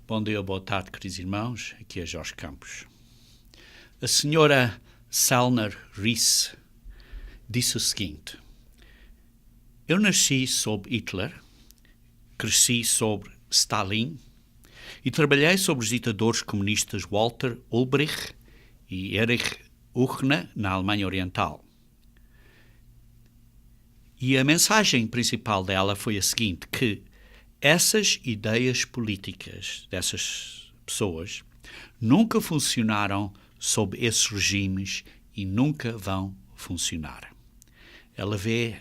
Bom dia, boa tarde, queridos irmãos. Aqui é Jorge Campos. A senhora Selner Reese disse o seguinte: eu nasci sob Hitler, cresci sob Stalin e trabalhei sobre os ditadores comunistas Walter Ulbricht e Erich Honecker na Alemanha Oriental. E a mensagem principal dela foi a seguinte, que essas ideias políticas dessas pessoas nunca funcionaram sob esses regimes e nunca vão funcionar. Ela vê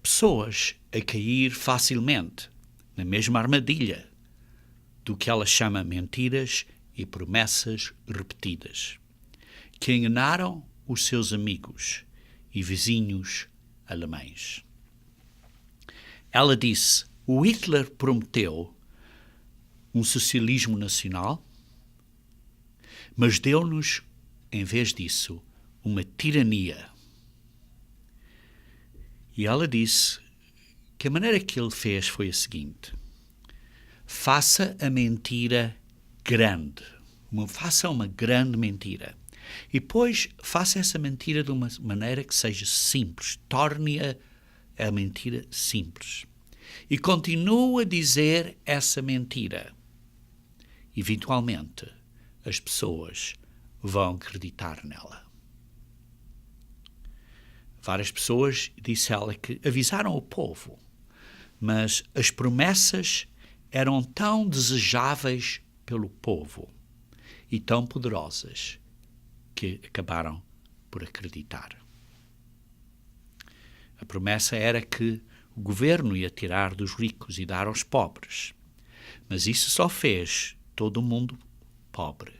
pessoas a cair facilmente na mesma armadilha do que ela chama mentiras e promessas repetidas, que enganaram os seus amigos e vizinhos alemães. Ela disse: o Hitler prometeu um socialismo nacional, mas deu-nos, em vez disso, uma tirania. E ela disse que a maneira que ele fez foi a seguinte: faça a mentira grande, faça uma grande mentira, e depois faça essa mentira de uma maneira que seja simples, torne a mentira simples. E continua a dizer essa mentira. Eventualmente, as pessoas vão acreditar nela. Várias pessoas, disse ela, que avisaram o povo, mas as promessas eram tão desejáveis pelo povo e tão poderosas que acabaram por acreditar. A promessa era que o governo ia tirar dos ricos e dar aos pobres. Mas isso só fez todo mundo pobre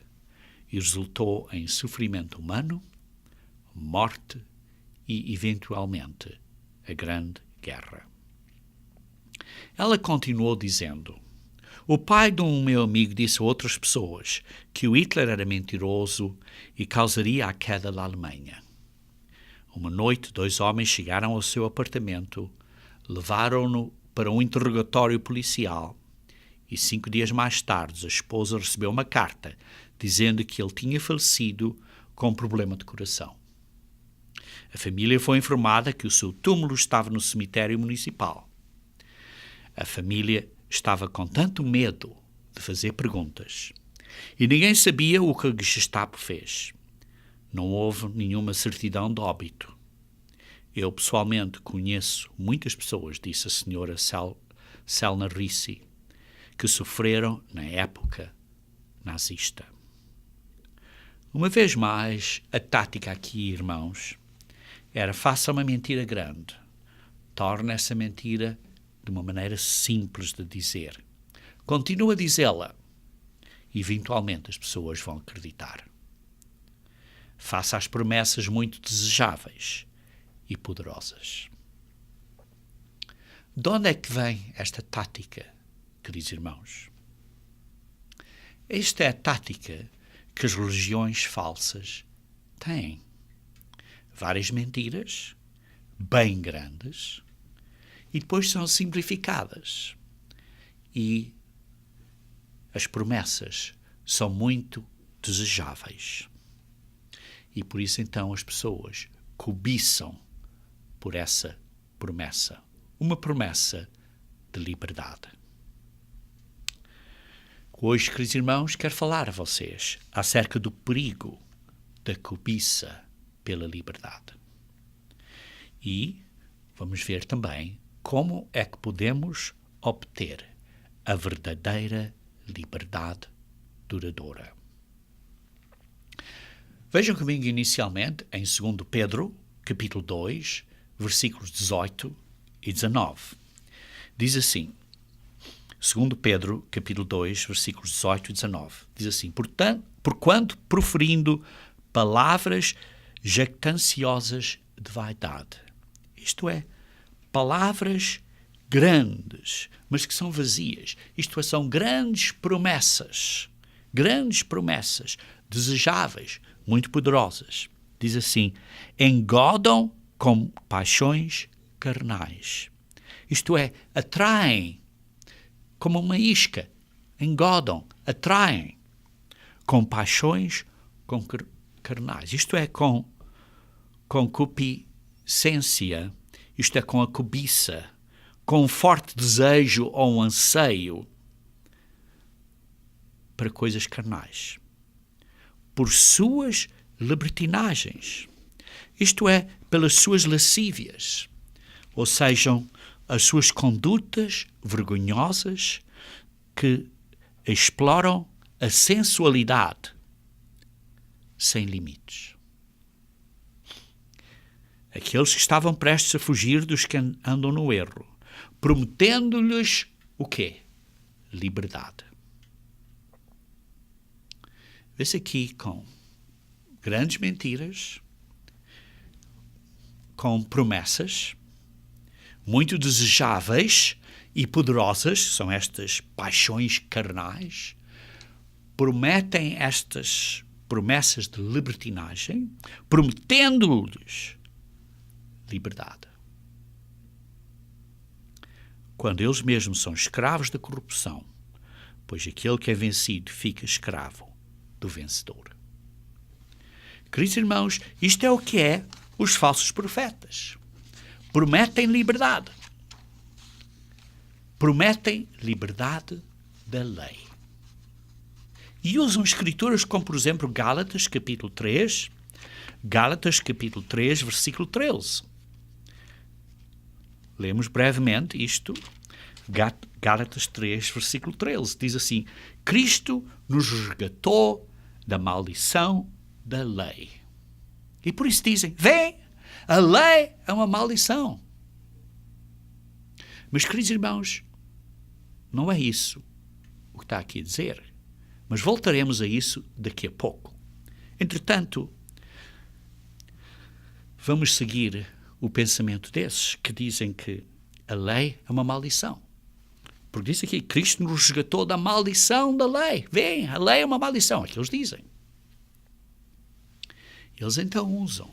e resultou em sofrimento humano, morte e, eventualmente, a Grande Guerra. Ela continuou dizendo: o pai de um meu amigo disse a outras pessoas que o Hitler era mentiroso e causaria a queda da Alemanha. Uma noite, 2 homens chegaram ao seu apartamento, levaram-no para um interrogatório policial e 5 dias mais tarde a esposa recebeu uma carta dizendo que ele tinha falecido com um problema de coração. A família foi informada que o seu túmulo estava no cemitério municipal. A família estava com tanto medo de fazer perguntas e ninguém sabia o que a Gestapo fez. Não houve nenhuma certidão de óbito. Eu, pessoalmente, conheço muitas pessoas, disse a senhora Selner Reese, que sofreram na época nazista. Uma vez mais, a tática aqui, irmãos, era: faça uma mentira grande. Torne essa mentira de uma maneira simples de dizer. Continua a dizê-la. Eventualmente as pessoas vão acreditar. Faça as promessas muito desejáveis e poderosas. De onde é que vem esta tática, queridos irmãos? Esta é a tática que as religiões falsas têm. Várias mentiras, bem grandes, e depois são simplificadas. E as promessas são muito desejáveis. E por isso então as pessoas cobiçam por essa promessa. Uma promessa de liberdade. Hoje, queridos irmãos, quero falar a vocês acerca do perigo da cobiça pela liberdade. E vamos ver também como é que podemos obter a verdadeira liberdade duradoura. Vejam comigo inicialmente em 2 Pedro, capítulo 2, versículos 18 e 19. Diz assim, 2 Pedro, capítulo 2, versículos 18 e 19. Diz assim: porquanto proferindo palavras jactanciosas de vaidade. Isto é, palavras grandes, mas que são vazias. Isto é, são grandes promessas, desejáveis, muito poderosas. Diz assim: engodam com paixões carnais. Isto é, atraem como uma isca, engodam, atraem com paixões carnais. Isto é, com concupiscência, isto é, com a cobiça, com um forte desejo ou um anseio para coisas carnais, por suas libertinagens, isto é, pelas suas lascívias, ou sejam, as suas condutas vergonhosas que exploram a sensualidade sem limites. Aqueles que estavam prestes a fugir dos que andam no erro, prometendo-lhes o quê? Liberdade. Vê-se aqui com grandes mentiras, com promessas muito desejáveis e poderosas, são estas paixões carnais, prometem estas promessas de libertinagem, prometendo-lhes liberdade. Quando eles mesmos são escravos da corrupção, pois aquele que é vencido fica escravo do vencedor. Queridos irmãos, isto é o que é os falsos profetas. Prometem liberdade. Prometem liberdade da lei. E usam escrituras como, por exemplo, Gálatas, capítulo 3, versículo 13. Lemos brevemente isto. Gálatas 3, versículo 13. Diz assim: Cristo nos resgatou da maldição da lei. E por isso dizem, vem, a lei é uma maldição. Mas, queridos irmãos, não é isso o que está aqui a dizer. Mas voltaremos a isso daqui a pouco. Entretanto, vamos seguir o pensamento desses que dizem que a lei é uma maldição. Porque diz aqui, Cristo nos resgatou da maldição da lei. Vem, a lei é uma maldição. É o que eles dizem. Eles então usam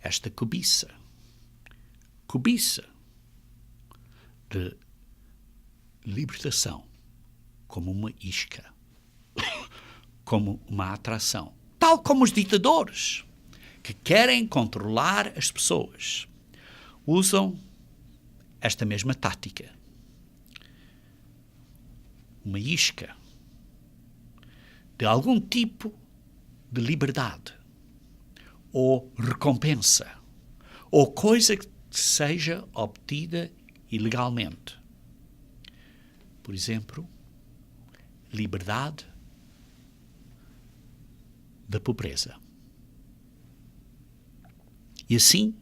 esta cobiça de libertação como uma isca, como uma atração, tal como os ditadores que querem controlar as pessoas usam esta mesma tática, uma isca de algum tipo de liberdade ou recompensa ou coisa que seja obtida ilegalmente. Por exemplo, liberdade da pobreza. E assim,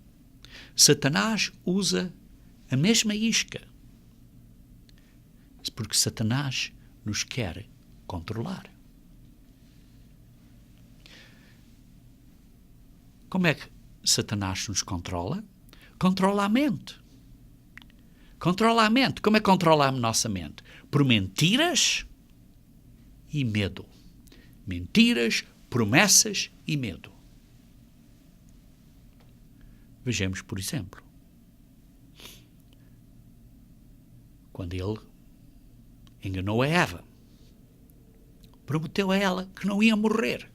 Satanás usa a mesma isca, porque Satanás nos quer controlar. Como é que Satanás nos controla? Controla a mente. Controla a mente. Como é que controla a nossa mente? Por mentiras e medo. Mentiras, promessas e medo. Vejamos, por exemplo, quando ele enganou a Eva, prometeu a ela que não ia morrer,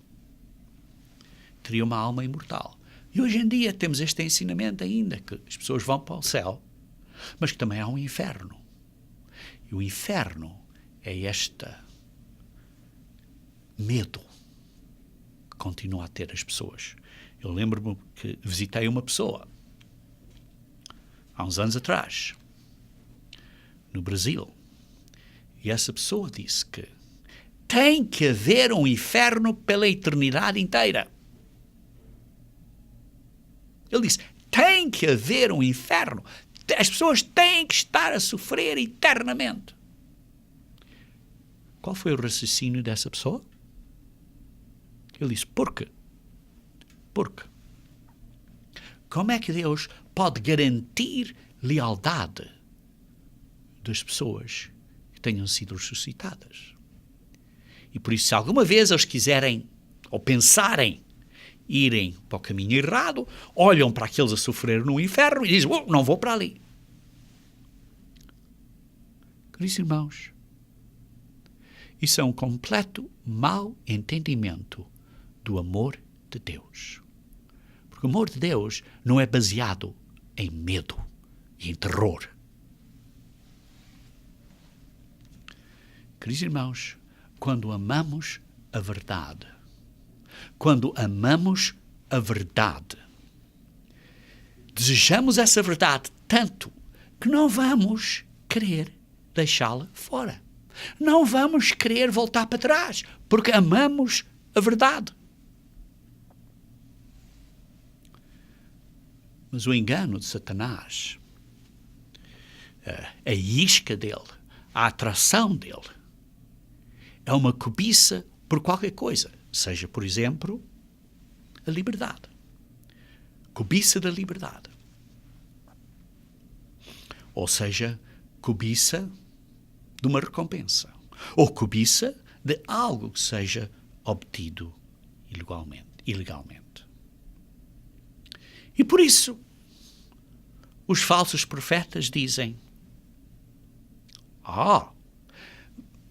teria uma alma imortal. E hoje em dia temos este ensinamento ainda, que as pessoas vão para o céu, mas que também há um inferno. E o inferno é este medo que continua a ter as pessoas. Eu lembro-me que visitei uma pessoa há uns anos atrás, no Brasil, e essa pessoa disse que tem que haver um inferno pela eternidade inteira. Ele disse, tem que haver um inferno. As pessoas têm que estar a sofrer eternamente. Qual foi o raciocínio dessa pessoa? Ele disse, por quê? Porque como é que Deus pode garantir lealdade das pessoas que tenham sido ressuscitadas? E por isso, se alguma vez eles quiserem ou pensarem irem para o caminho errado, olham para aqueles a sofrer no inferno e dizem, não vou para ali. Queridos irmãos, Isso é um completo mau entendimento do amor de Deus. Porque o amor de Deus não é baseado em medo e em terror. Queridos irmãos, quando amamos a verdade, desejamos essa verdade tanto que não vamos querer deixá-la fora. Não vamos querer voltar para trás, porque amamos a verdade. Mas o engano de Satanás, a isca dele, a atração dele, é uma cobiça por qualquer coisa. Seja, por exemplo, a liberdade. Cobiça da liberdade. Ou seja, cobiça de uma recompensa. Ou cobiça de algo que seja obtido ilegalmente. E por isso, os falsos profetas dizem: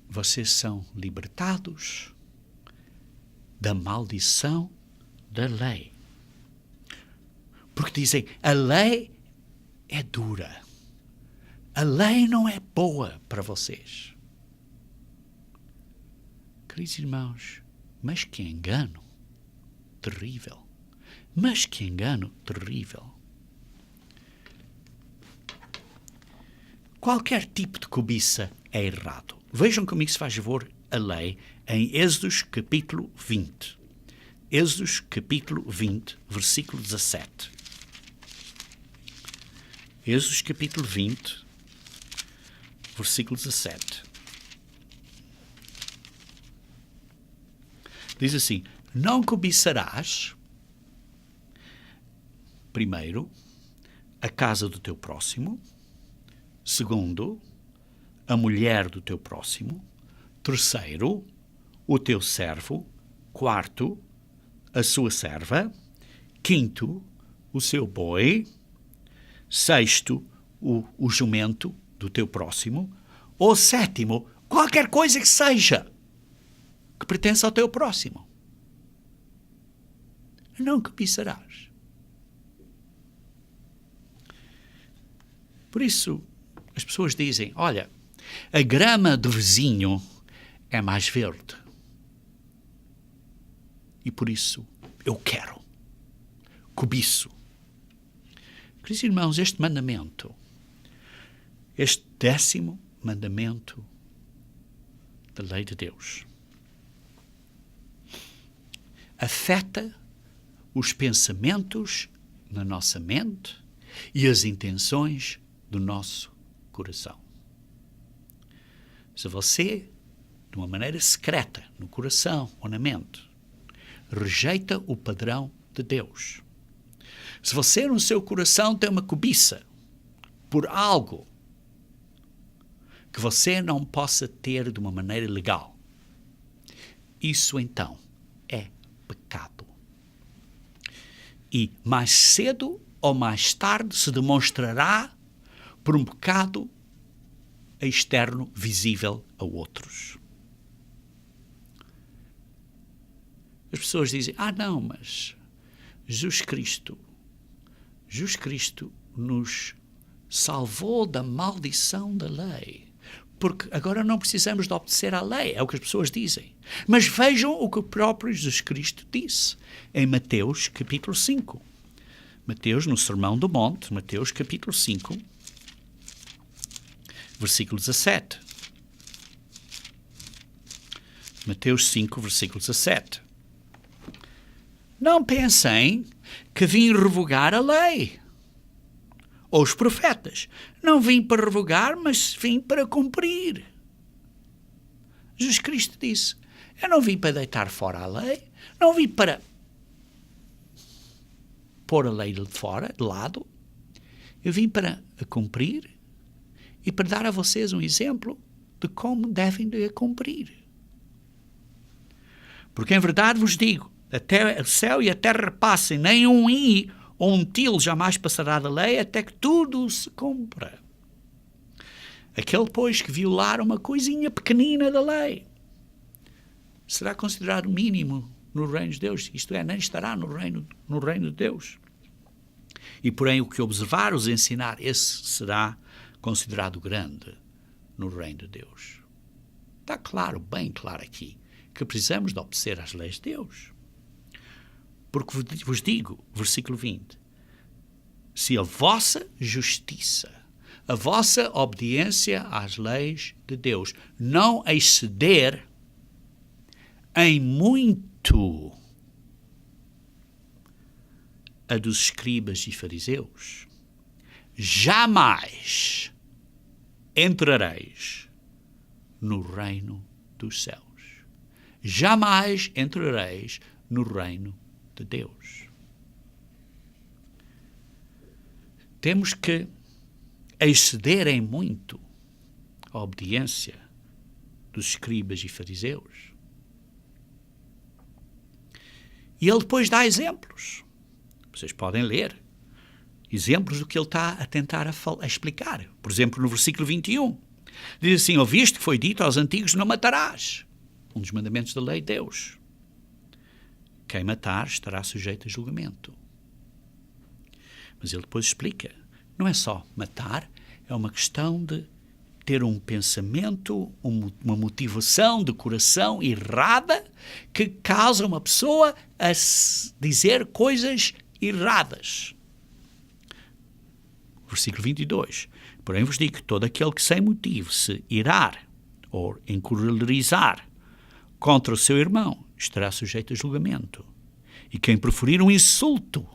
vocês são libertados da maldição da lei. Porque dizem, a lei é dura. A lei não é boa para vocês. Queridos irmãos, mas que engano terrível. Mas que engano terrível. Qualquer tipo de cobiça é errado. Vejam comigo, se faz favor, a lei em Êxodos capítulo 20. Êxodos capítulo 20, versículo 17. Êxodos capítulo 20, versículo 17. Diz assim: não cobiçarás, primeiro, a casa do teu próximo, segundo, a mulher do teu próximo, terceiro, o teu servo, quarto, a sua serva, quinto, o seu boi, sexto, o jumento do teu próximo, ou sétimo, qualquer coisa que seja que pertence ao teu próximo. Não cobiçarás. Por isso, as pessoas dizem, olha, a grama do vizinho é mais verde. E por isso, eu quero. Cobiço. Queridos irmãos, este mandamento, este 10º mandamento da lei de Deus, afeta os pensamentos na nossa mente e as intenções do nosso coração. Se você, de uma maneira secreta, no coração ou na mente, rejeita o padrão de Deus, se você no seu coração tem uma cobiça por algo que você não possa ter de uma maneira legal, isso então é pecado. E mais cedo ou mais tarde se demonstrará por um pecado externo visível a outros. As pessoas dizem, não, mas Jesus Cristo nos salvou da maldição da lei, porque agora não precisamos de obedecer à lei, é o que as pessoas dizem. Mas vejam o que o próprio Jesus Cristo disse em Mateus capítulo 5. Mateus, no Sermão do Monte, Mateus capítulo 5, versículo 17. Mateus 5, versículo 17. Não pensem que vim revogar a lei ou os profetas. Não vim para revogar, mas vim para cumprir. Jesus Cristo disse, eu não vim para deitar fora a lei, não vim para pôr a lei de fora, de lado. Eu vim para a cumprir e para dar a vocês um exemplo de como devem de a cumprir. Porque em verdade vos digo, até o céu e a terra passem, nem um i ou um til jamais passará da lei, até que tudo se cumpra. Aquele, pois, que violar uma coisinha pequenina da lei, será considerado mínimo no reino de Deus. Isto é, nem estará no reino de Deus. E, porém, o que observar, os ensinar, esse será considerado grande no reino de Deus. Está claro, bem claro aqui, que precisamos de obedecer às leis de Deus. Porque vos digo, versículo 20, se a vossa justiça, a vossa obediência às leis de Deus não exceder em muito a dos escribas e fariseus, jamais entrareis no reino dos céus. Jamais entrareis no reino de Deus. Temos que exceder em muito a obediência dos escribas e fariseus. E ele depois dá exemplos. Vocês podem ler exemplos do que ele está a tentar a explicar. Por exemplo, no versículo 21, diz assim: ouviste que foi dito aos antigos, não matarás. Um dos mandamentos da lei de Deus. Quem matar estará sujeito a julgamento. Mas ele depois explica, não é só matar, é uma questão de ter um pensamento, uma motivação de coração errada que causa uma pessoa a dizer coisas erradas. Versículo 22. Porém vos digo que todo aquele que sem motivo se irar ou encolerizar contra o seu irmão estará sujeito a julgamento. E quem preferir um insulto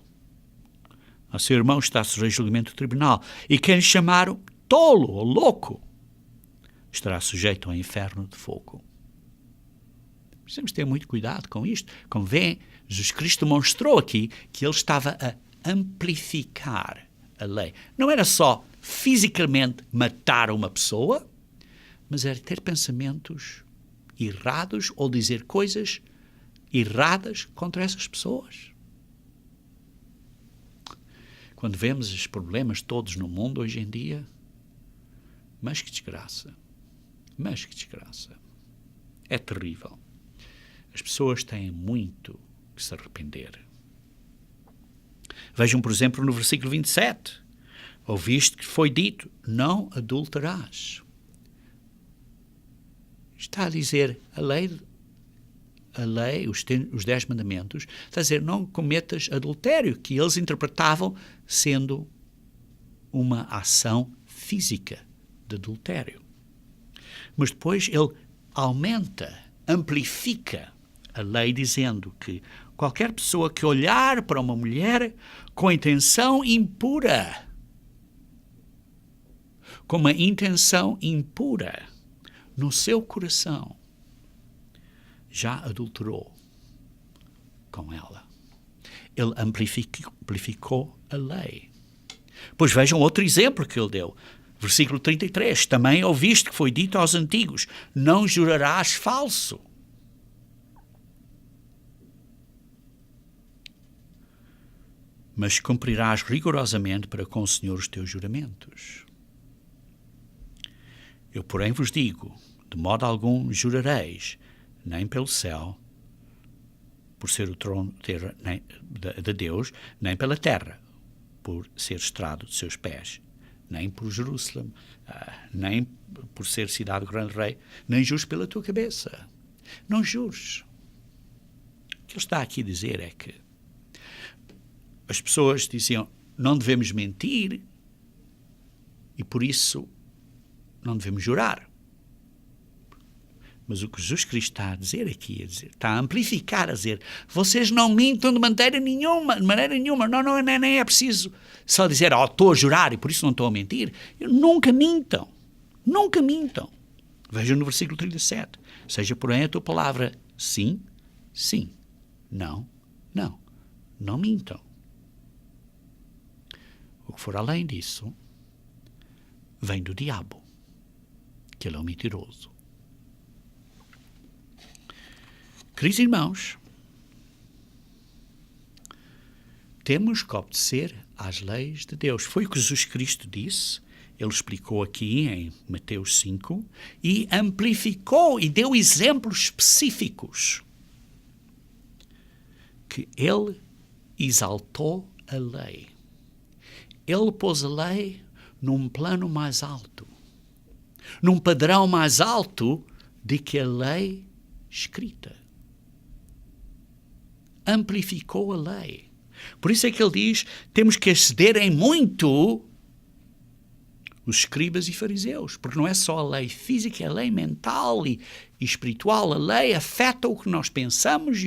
ao seu irmão está sujeito a julgamento do tribunal. E quem lhe chamar tolo ou louco estará sujeito ao inferno de fogo. Precisamos ter muito cuidado com isto. Como vêem, Jesus Cristo mostrou aqui que ele estava a amplificar a lei. Não era só fisicamente matar uma pessoa, mas era ter pensamentos errados ou dizer coisas erradas contra essas pessoas. Quando vemos os problemas todos no mundo hoje em dia, mas que desgraça. Mas que desgraça. É terrível. As pessoas têm muito que se arrepender. Vejam, por exemplo, no versículo 27. Ouviste que foi dito, não adulterarás. Está a dizer a lei, os 10 mandamentos, está a dizer não cometas adultério, que eles interpretavam sendo uma ação física de adultério. Mas depois ele aumenta, amplifica a lei dizendo que qualquer pessoa que olhar para uma mulher com intenção impura, com uma intenção impura no seu coração, já adulterou com ela. Ele amplificou a lei. Pois vejam outro exemplo que ele deu. Versículo 33. Também ouviste que foi dito aos antigos, não jurarás falso. Mas cumprirás rigorosamente para com o Senhor os teus juramentos. Eu, porém, vos digo, de modo algum jurareis, nem pelo céu, por ser o trono de Deus, nem pela terra, por ser estrado de seus pés, nem por Jerusalém, nem por ser cidade do grande rei, nem jures pela tua cabeça. Não jures. O que ele está aqui a dizer é que as pessoas diziam, não devemos mentir e por isso não devemos jurar. Mas o que Jesus Cristo está a dizer aqui, está a amplificar, a dizer, vocês não mintam de maneira nenhuma. Não, nem é preciso só dizer, estou a jurar e por isso não estou a mentir. Nunca mintam. Nunca mintam. Vejam no versículo 37. Seja, porém, a tua palavra sim, sim. Não, não. Não mintam. O que for além disso vem do diabo, que ele é um mentiroso. Queridos irmãos, temos que obedecer às leis de Deus. Foi o que Jesus Cristo disse ele explicou aqui em Mateus 5 e amplificou e deu exemplos específicos que ele exaltou a lei. Ele pôs a lei num plano mais alto, num padrão mais alto do que a lei escrita. Amplificou a lei. Por isso é que ele diz, temos que exceder em muito os escribas e fariseus, porque não é só a lei física, é a lei mental e espiritual. A lei afeta o que nós pensamos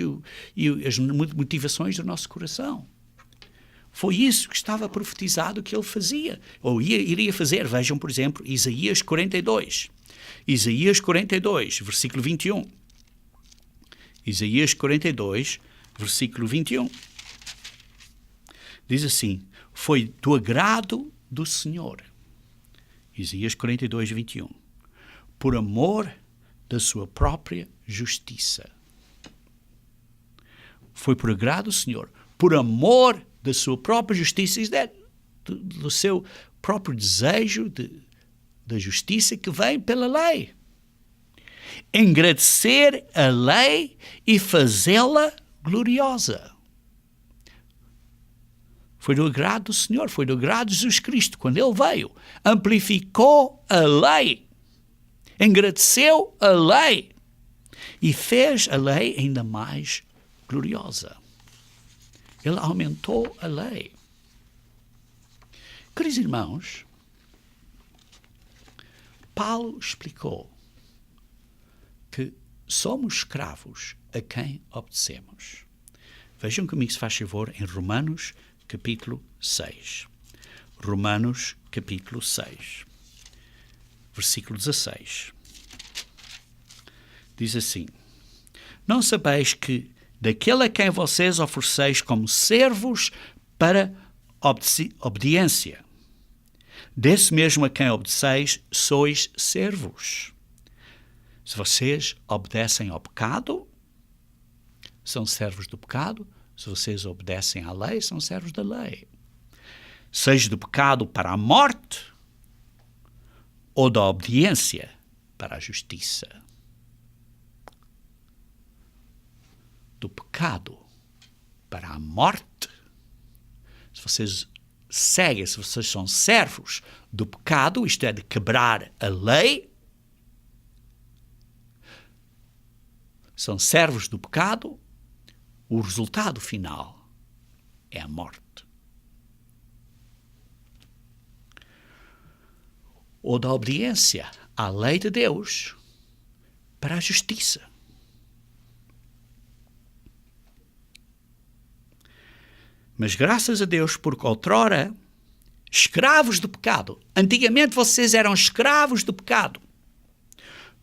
e as motivações do nosso coração. Foi isso que estava profetizado que ele fazia, ou iria fazer. Vejam, por exemplo, Isaías 42. Isaías 42, versículo 21. Isaías 42, versículo 21. Diz assim, foi do agrado do Senhor. Isaías 42, 21. Por amor da sua própria justiça. Foi por agrado do Senhor, por amor da sua própria justiça, isto é, do seu próprio desejo da justiça que vem pela lei. Engrandecer a lei e fazê-la gloriosa. Foi do agrado do Senhor, foi do agrado de Jesus Cristo. Quando ele veio, amplificou a lei, engrandeceu a lei e fez a lei ainda mais gloriosa. Ele aumentou a lei. Queridos irmãos, Paulo explicou que somos escravos a quem obedecemos. Vejam comigo, se faz favor, em Romanos capítulo 6. Romanos capítulo 6, versículo 16. Diz assim, não sabeis que daquele a quem vocês ofereceis como servos para obediência, desse mesmo a quem obedeceis, sois servos. Se vocês obedecem ao pecado, são servos do pecado. Se vocês obedecem à lei, são servos da lei. Seja do pecado para a morte ou da obediência para a justiça. Do pecado para a morte. Se vocês seguem, se vocês são servos do pecado, isto é, de quebrar a lei, são servos do pecado, o resultado final é a morte. Ou da obediência à lei de Deus para a justiça. Mas graças a Deus, porque outrora, escravos do pecado, antigamente vocês eram escravos do pecado.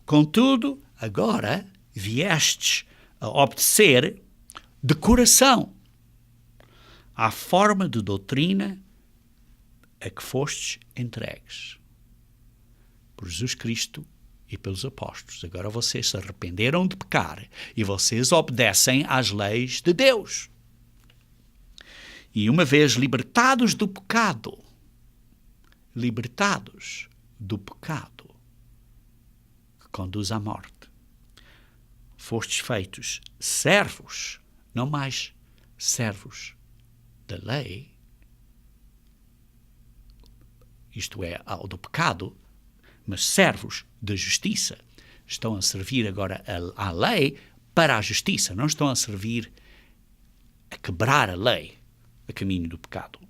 Contudo, agora viestes a obedecer de coração à forma de doutrina a que fostes entregues por Jesus Cristo e pelos apóstolos. Agora vocês se arrependeram de pecar e vocês obedecem às leis de Deus. E uma vez libertados do pecado que conduz à morte, fostes feitos servos, não mais servos da lei, isto é, ao do pecado, mas servos da justiça. Estão a servir agora à lei para a justiça, não estão a servir a quebrar a lei a caminho do pecado.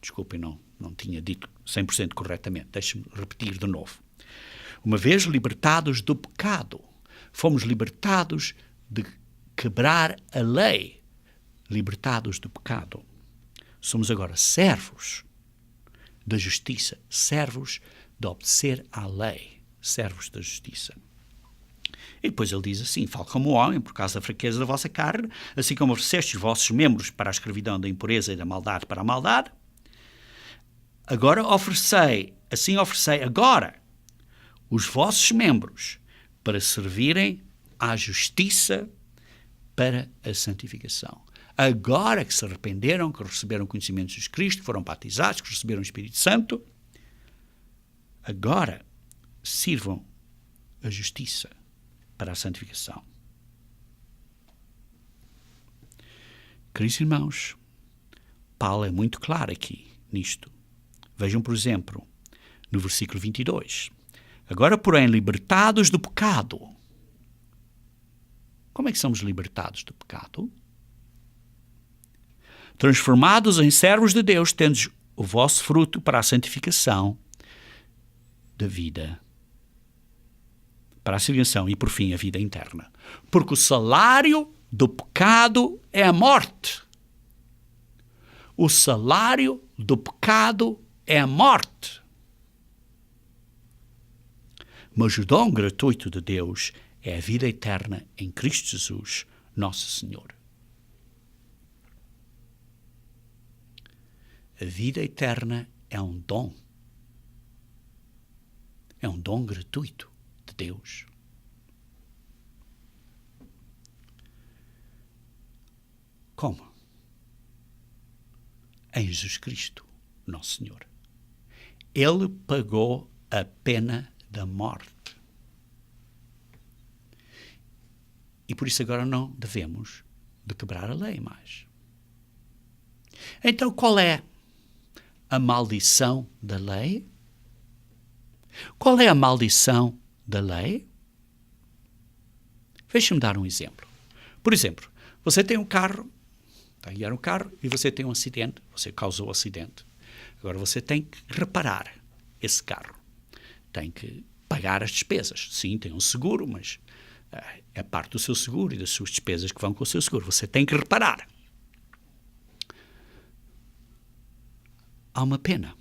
Desculpem, não tinha dito 100% corretamente. Deixe-me repetir de novo. Uma vez libertados do pecado, fomos libertados de quebrar a lei, libertados do pecado. Somos agora servos da justiça, servos de obedecer à lei, servos da justiça. E depois ele diz assim, fala como homem, por causa da fraqueza da vossa carne, assim como oferecestes os vossos membros para a escravidão da impureza e da maldade para a maldade, agora oferecei agora os vossos membros para servirem à justiça para a santificação. Agora que se arrependeram, que receberam conhecimento de Jesus Cristo, que foram batizados, que receberam o Espírito Santo, Agora sirvam a justiça para a santificação. Queridos irmãos, Paulo é muito claro aqui nisto. Vejam, por exemplo, no versículo 22. Agora, porém, libertados do pecado. Como é que somos libertados do pecado? Transformados em servos de Deus, tendes o vosso fruto para a santificação da vida. Para a santificação e, por fim, a vida interna. Porque o salário do pecado é a morte. O salário do pecado é a morte. Mas o dom gratuito de Deus é a vida eterna em Cristo Jesus, nosso Senhor. A vida eterna é um dom. É um dom gratuito de Deus. Como? Em Jesus Cristo, nosso Senhor. Ele pagou a pena da morte. E por isso agora não devemos de quebrar a lei mais. Então qual é a maldição da lei? Qual é a maldição da lei? Deixa-me dar um exemplo. Por exemplo, você tem um carro, está a guiar um carro e você tem um acidente, você causou um acidente. Agora você tem que reparar esse carro. Tem que pagar as despesas. Sim, tem um seguro, mas é parte do seu seguro e das suas despesas que vão com o seu seguro. Você tem que reparar. Há uma pena.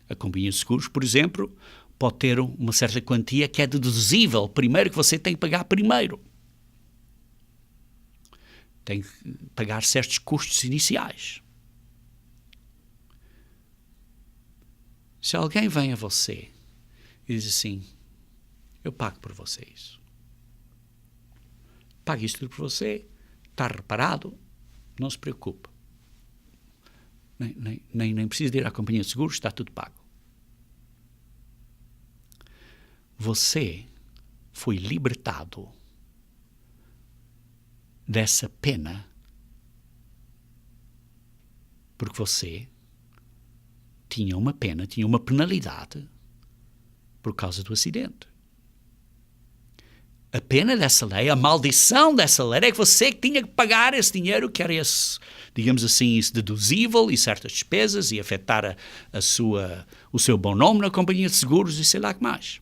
A companhia de seguros, por exemplo, pode ter uma certa quantia que é deduzível. Primeiro que você tem que pagar primeiro. Tem que pagar certos custos iniciais. Se alguém vem a você e diz assim, eu pago por você isso. Pago isto tudo por você, está reparado, não se preocupe. Nem precisa de ir à companhia de seguros, está tudo pago. Você foi libertado dessa pena porque você tinha uma pena, tinha uma penalidade por causa do acidente. A pena dessa lei, a maldição dessa lei é que você tinha que pagar esse dinheiro, que era esse, digamos assim, esse deduzível e certas despesas e afetar o seu bom nome na companhia de seguros e sei lá que mais.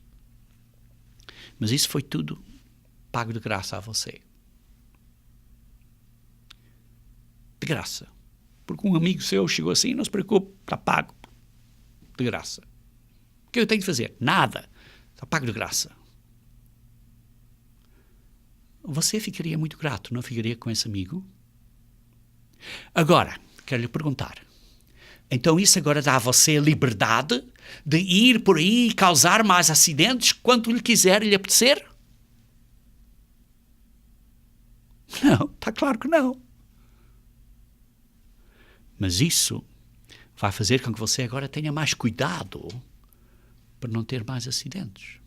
Mas isso foi tudo pago de graça a você. De graça. Porque um amigo seu chegou assim, não se preocupe, está pago. De graça. O que eu tenho de fazer? Nada. Está pago de graça. Você ficaria muito grato, não ficaria com esse amigo? Agora, quero lhe perguntar. Então isso agora dá a você a liberdade de ir por aí e causar mais acidentes quanto lhe quiser e lhe apetecer? Não, está claro que não. Mas isso vai fazer com que você agora tenha mais cuidado para não ter mais acidentes.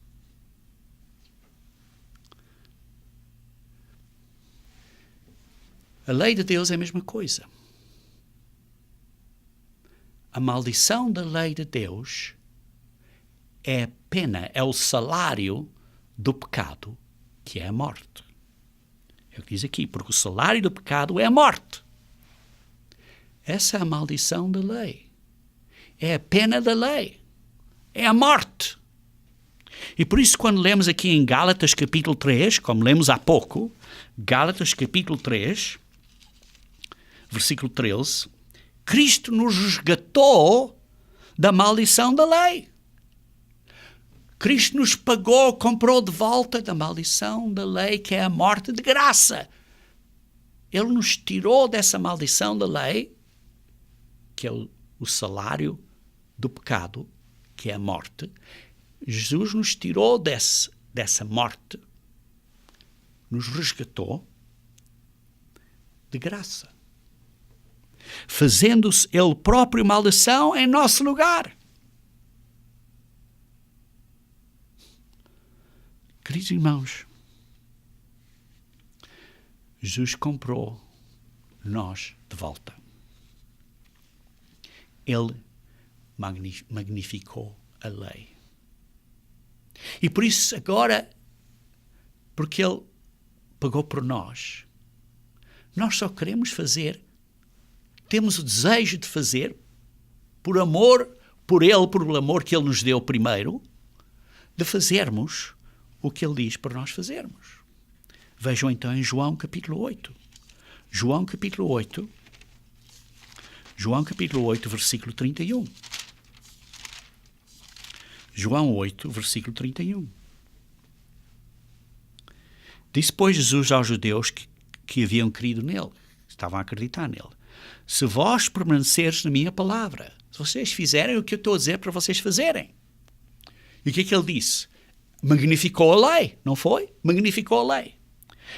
A lei de Deus é a mesma coisa. A maldição da lei de Deus é a pena, é o salário do pecado, que é a morte. É o que diz aqui, porque o salário do pecado é a morte. Essa é a maldição da lei. É a pena da lei. É a morte. E por isso, quando lemos aqui em Gálatas capítulo 3, como lemos há pouco, Gálatas capítulo 3, versículo 13, Cristo nos resgatou da maldição da lei. Cristo nos pagou, comprou de volta da maldição da lei, que é a morte de graça. Ele nos tirou dessa maldição da lei, que é o salário do pecado, que é a morte. Jesus nos tirou dessa morte, nos resgatou de graça, fazendo-se ele próprio maldição em nosso lugar. Queridos irmãos, Jesus comprou nós de volta. Ele magnificou a lei. E por isso agora, porque Ele pagou por nós, nós só queremos fazer, temos o desejo de fazer, por amor por Ele, por o amor que Ele nos deu primeiro, de fazermos o que Ele diz para nós fazermos. Vejam então em João capítulo 8. João capítulo 8, versículo 31. João 8, versículo 31. Disse, pois, Jesus aos judeus que haviam crido nele, estavam a acreditar nele: se vós permaneceres na minha palavra, se vocês fizerem o que eu estou a dizer para vocês fazerem. E o que é que ele disse? Magnificou a lei, não foi? Magnificou a lei.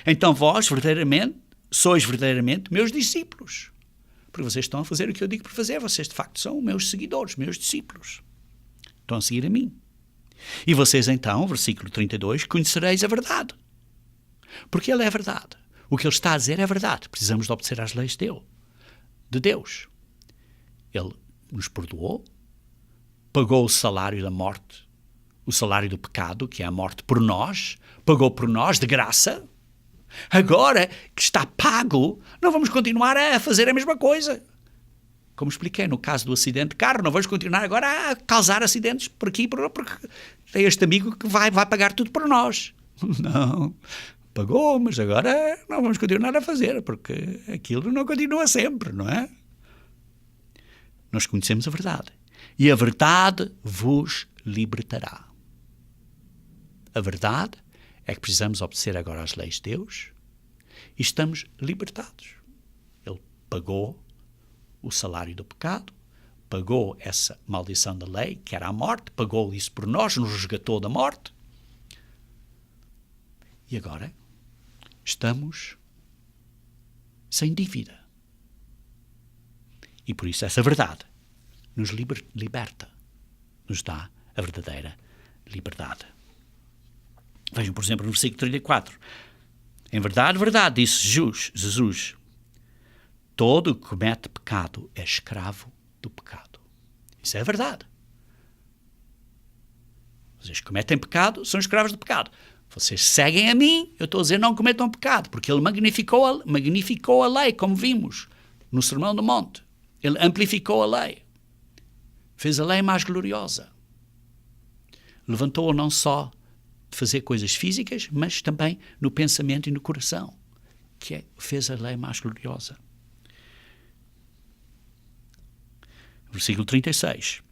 Então vós, sois verdadeiramente meus discípulos. Porque vocês estão a fazer o que eu digo para fazer. Vocês, de facto, são meus seguidores, meus discípulos. Estão a seguir a mim. E vocês, então, versículo 32, conhecereis a verdade. Porque Ele é a verdade. O que Ele está a dizer é a verdade. Precisamos de obedecer às leis de Deus. Ele nos perdoou, pagou o salário da morte, o salário do pecado, que é a morte, por nós, pagou por nós de graça. Agora que está pago, não vamos continuar a fazer a mesma coisa. Como expliquei no caso do acidente de carro, não vamos continuar agora a causar acidentes por aqui, porque tem este amigo que vai pagar tudo por nós. Não, pagou, mas agora não vamos continuar a fazer, porque aquilo não continua sempre, não é? Nós conhecemos a verdade. E a verdade vos libertará. A verdade é que precisamos obedecer agora às leis de Deus e estamos libertados. Ele pagou o salário do pecado, pagou essa maldição da lei, que era a morte, pagou isso por nós, nos resgatou da morte. E agora estamos sem dívida. E por isso essa verdade nos liberta, nos dá a verdadeira liberdade. Vejam, por exemplo, no versículo 34. Em verdade, verdade, disse Jesus, todo o que comete pecado é escravo do pecado. Isso é verdade. Vocês cometem pecado, são escravos do pecado. Vocês seguem a mim, eu estou a dizer não cometam pecado, porque Ele magnificou a lei, como vimos no Sermão do Monte. Ele amplificou a lei. Fez a lei mais gloriosa. Levantou-a não só de fazer coisas físicas, mas também no pensamento e no coração, que fez a lei mais gloriosa. Versículo 36.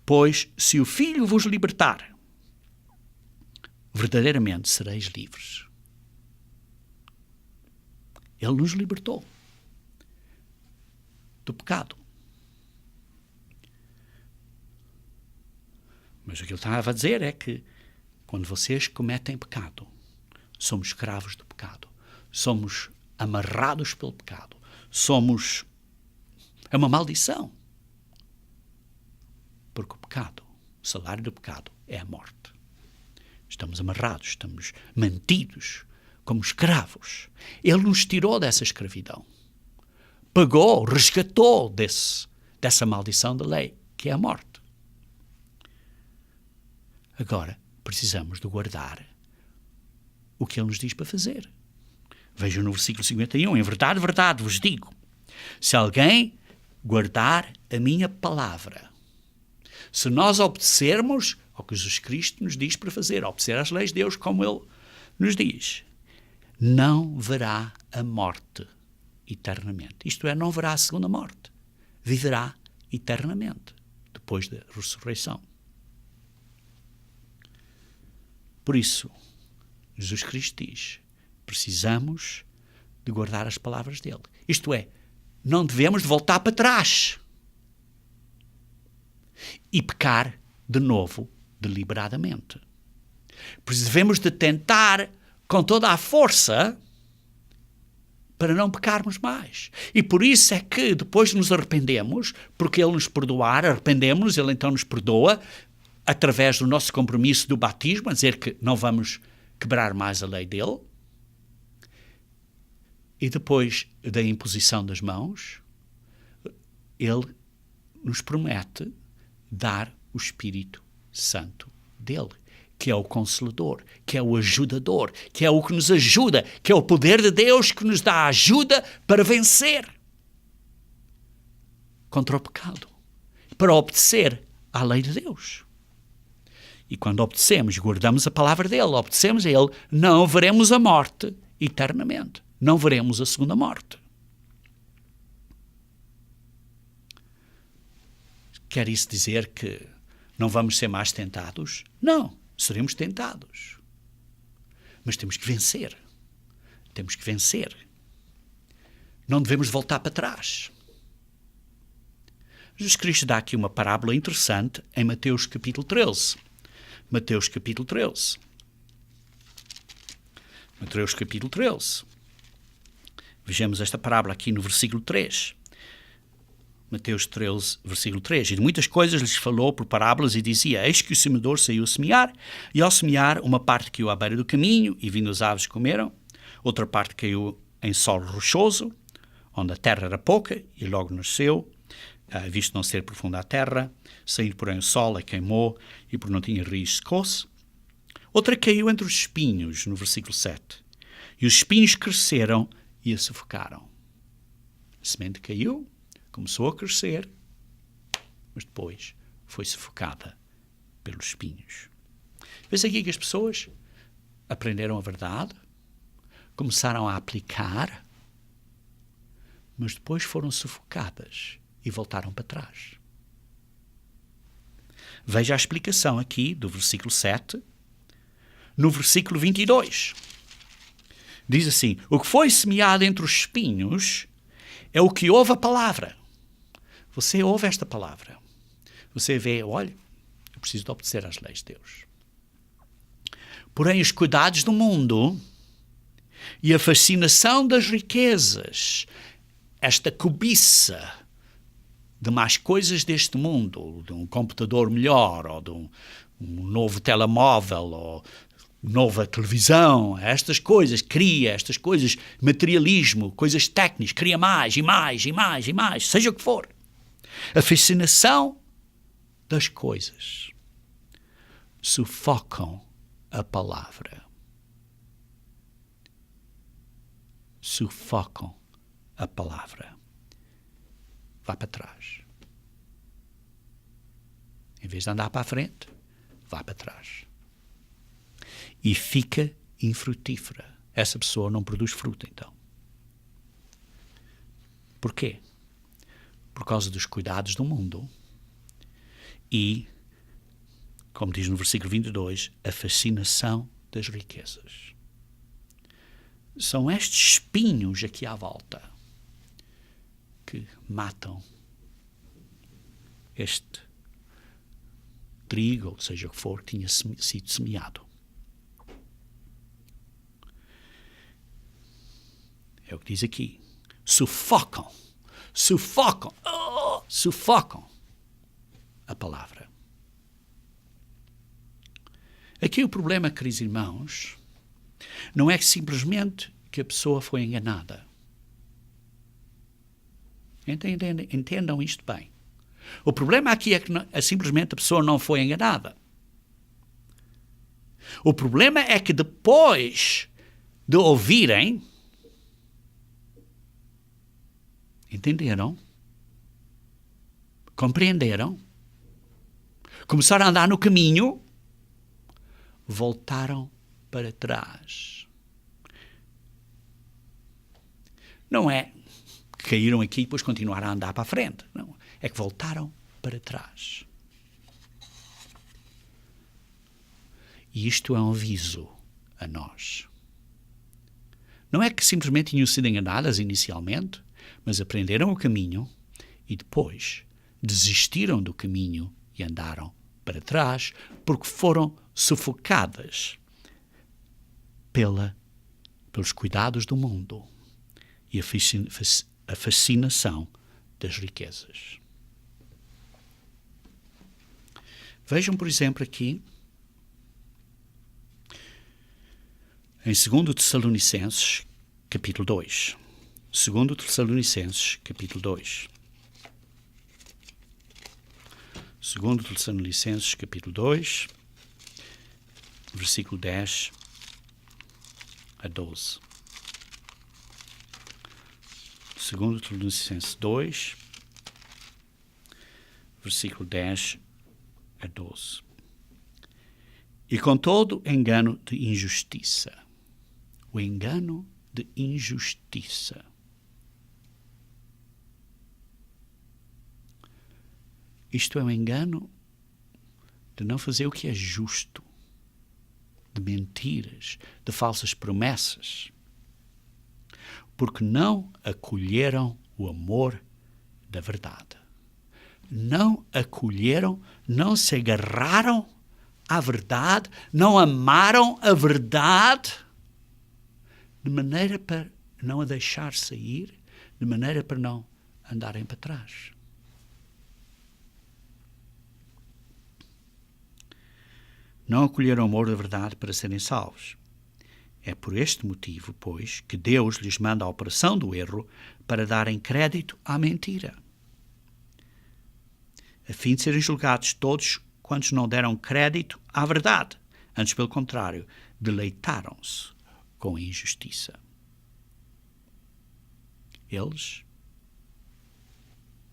Pois se o Filho vos libertar, verdadeiramente sereis livres. Ele nos libertou do pecado. Mas o que ele estava a dizer é que quando vocês cometem pecado, somos escravos do pecado. Somos amarrados pelo pecado. É uma maldição. Porque o pecado, o salário do pecado, é a morte. Estamos amarrados, estamos mantidos como escravos. Ele nos tirou dessa escravidão. Pagou, resgatou dessa maldição da lei, que é a morte. Agora, precisamos de guardar o que Ele nos diz para fazer. Vejam no versículo 51. Em verdade, verdade vos digo, se alguém guardar a minha palavra, se nós obedecermos ao que Jesus Cristo nos diz para fazer, obedecer às leis de Deus como Ele nos diz, não verá a morte eternamente. Isto é, não verá a segunda morte. Viverá eternamente, depois da ressurreição. Por isso, Jesus Cristo diz, precisamos de guardar as palavras dele. Isto é, não devemos de voltar para trás e pecar de novo, deliberadamente. Por isso devemos de tentar com toda a força para não pecarmos mais. E por isso é que depois nos arrependemos, porque Ele nos perdoar, arrependemos-nos, Ele então nos perdoa, através do nosso compromisso do batismo, a dizer que não vamos quebrar mais a lei dele, e depois da imposição das mãos, ele nos promete dar o Espírito Santo dele, que é o Consolador, que é o ajudador, que é o que nos ajuda, que é o poder de Deus que nos dá ajuda para vencer contra o pecado, para obedecer à lei de Deus. E quando obedecemos, guardamos a palavra dele, obedecemos a ele, não veremos a morte eternamente. Não veremos a segunda morte. Quer isso dizer que não vamos ser mais tentados? Não, seremos tentados. Mas temos que vencer. Temos que vencer. Não devemos voltar para trás. Jesus Cristo dá aqui uma parábola interessante em Mateus capítulo 13. Mateus capítulo 13. Mateus capítulo 13. Vejamos esta parábola aqui no versículo 3. Mateus 13, versículo 3. E de muitas coisas lhes falou por parábolas e dizia: eis que o semeador saiu a semear, e ao semear uma parte caiu à beira do caminho, e vindo as aves comeram. Outra parte caiu em solo rochoso, onde a terra era pouca, e logo nasceu, visto não ser profunda a terra. Saindo, porém, o sol a queimou, e por não tinha raiz secou-se. Outra caiu entre os espinhos, no versículo 7. E os espinhos cresceram e a sufocaram. A semente caiu, começou a crescer, mas depois foi sufocada pelos espinhos. Vês aqui que as pessoas aprenderam a verdade, começaram a aplicar, mas depois foram sufocadas e voltaram para trás. Veja a explicação aqui do versículo 7, no versículo 22. Diz assim: o que foi semeado entre os espinhos é o que ouve a palavra. Você ouve esta palavra. Você vê, olha, eu preciso de obedecer às leis de Deus. Porém, os cuidados do mundo e a fascinação das riquezas, esta cobiça de mais coisas deste mundo, de um computador melhor, ou de um novo telemóvel, ou nova televisão, estas coisas, cria estas coisas, materialismo, coisas técnicas, cria mais e mais e mais e mais, seja o que for. A fascinação das coisas sufocam a palavra. Sufocam a palavra. Vá para trás. Em vez de andar para a frente, vá para trás. E fica infrutífera. Essa pessoa não produz fruto, então. Porquê? Por causa dos cuidados do mundo e, como diz no versículo 22, a fascinação das riquezas. São estes espinhos aqui à volta que matam este trigo, ou seja o que for, que tinha sido semeado. É o que diz aqui. Sufocam a palavra. Aqui o problema, queridos irmãos, não é simplesmente que a pessoa foi enganada. Entendam isto bem. O problema aqui é que simplesmente a pessoa não foi enganada. O problema é que depois de ouvirem, entenderam, compreenderam, começaram a andar no caminho, voltaram para trás. Não é que caíram aqui e depois continuaram a andar para a frente. Não. É que voltaram para trás. E isto é um aviso a nós. Não é que simplesmente tinham sido enganadas inicialmente, mas aprenderam o caminho e depois desistiram do caminho e andaram para trás porque foram sufocadas pelos cuidados do mundo e a fascinação das riquezas. Vejam, por exemplo, aqui Em 2 Tessalonicenses, capítulo 2. 2 Tessalonicenses, capítulo 2. 2 Tessalonicenses, capítulo 2, versículo 10 a 12. 2 Tessalonicenses 2, versículo 10 a 12. E com todo engano de injustiça. O engano de injustiça. Isto é um engano de não fazer o que é justo, de mentiras, de falsas promessas, porque não acolheram o amor da verdade. Não acolheram, não se agarraram à verdade, não amaram a verdade, de maneira para não a deixar sair, de maneira para não andarem para trás. Não acolheram o amor da verdade para serem salvos. É por este motivo, pois, que Deus lhes manda a operação do erro para darem crédito à mentira, a fim de serem julgados todos quantos não deram crédito à verdade. Antes, pelo contrário, deleitaram-se com a injustiça. Eles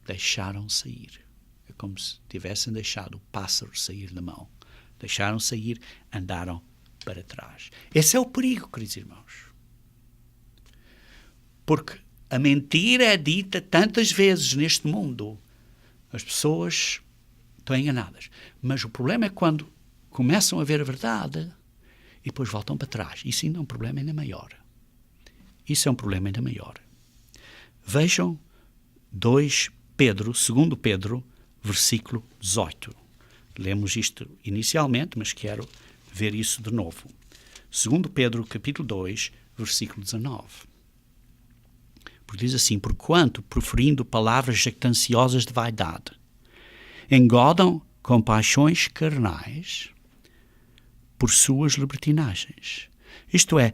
deixaram sair. É como se tivessem deixado o pássaro sair da mão. Deixaram sair, andaram para trás. Esse é o perigo, queridos irmãos. Porque a mentira é dita tantas vezes neste mundo. As pessoas estão enganadas. Mas o problema é quando começam a ver a verdade e depois voltam para trás. Isso ainda é um problema ainda maior. Isso é um problema ainda maior. Vejam 2 Pedro, versículo 18. Lemos isto inicialmente, mas quero ver isso de novo. 2 Pedro, capítulo 2, versículo 19. Porque diz assim: porquanto, proferindo palavras jactanciosas de vaidade, engodam com paixões carnais por suas libertinagens. Isto é,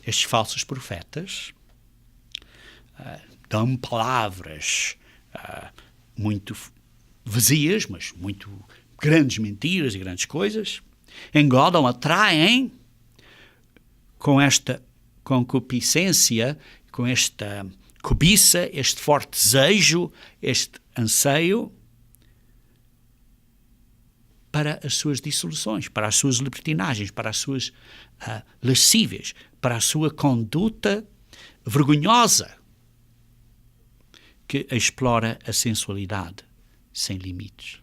estes falsos profetas dão palavras muito vazias, mas muito grandes mentiras e grandes coisas, engodam, atraem com esta concupiscência, com esta cobiça, este forte desejo, este anseio para as suas dissoluções, para as suas libertinagens, para as suas lascívias, para a sua conduta vergonhosa que explora a sensualidade sem limites.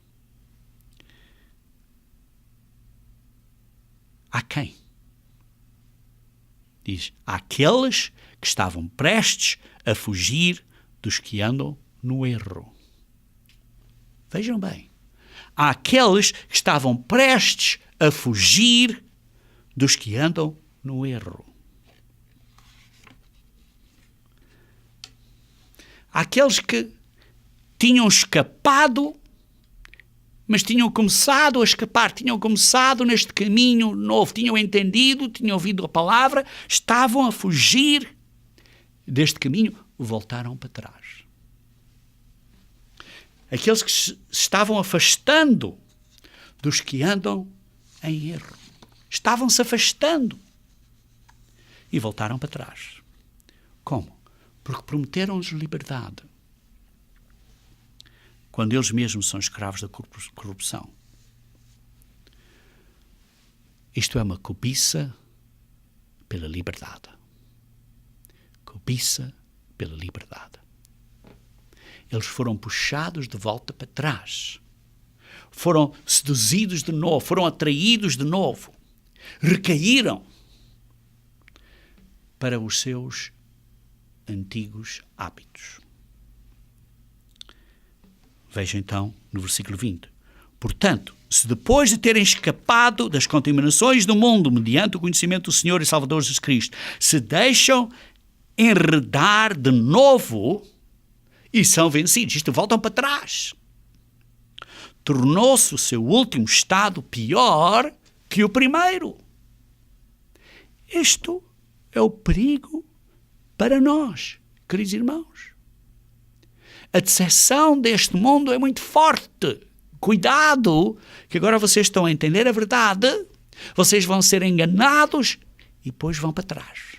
Há quem? Diz, aqueles que estavam prestes a fugir dos que andam no erro. Vejam bem. Há aqueles que estavam prestes a fugir dos que andam no erro. Há aqueles que tinham escapado, mas tinham começado a escapar, tinham começado neste caminho novo, tinham entendido, tinham ouvido a palavra, estavam a fugir deste caminho, voltaram para trás. Aqueles que se estavam afastando dos que andam em erro. Estavam-se afastando e voltaram para trás. Como? Porque prometeram-lhes liberdade, quando eles mesmos são escravos da corrupção. Isto é uma cobiça pela liberdade. Cobiça pela liberdade. Eles foram puxados de volta para trás. Foram seduzidos de novo, foram atraídos de novo. Recaíram para os seus antigos hábitos. Veja então no versículo 20. Portanto, se depois de terem escapado das contaminações do mundo mediante o conhecimento do Senhor e Salvador Jesus Cristo, se deixam enredar de novo e são vencidos, isto, voltam para trás, tornou-se o seu último estado pior que o primeiro. Isto é o perigo para nós, queridos irmãos. A decepção deste mundo é muito forte. Cuidado, que agora vocês estão a entender a verdade, vocês vão ser enganados e depois vão para trás.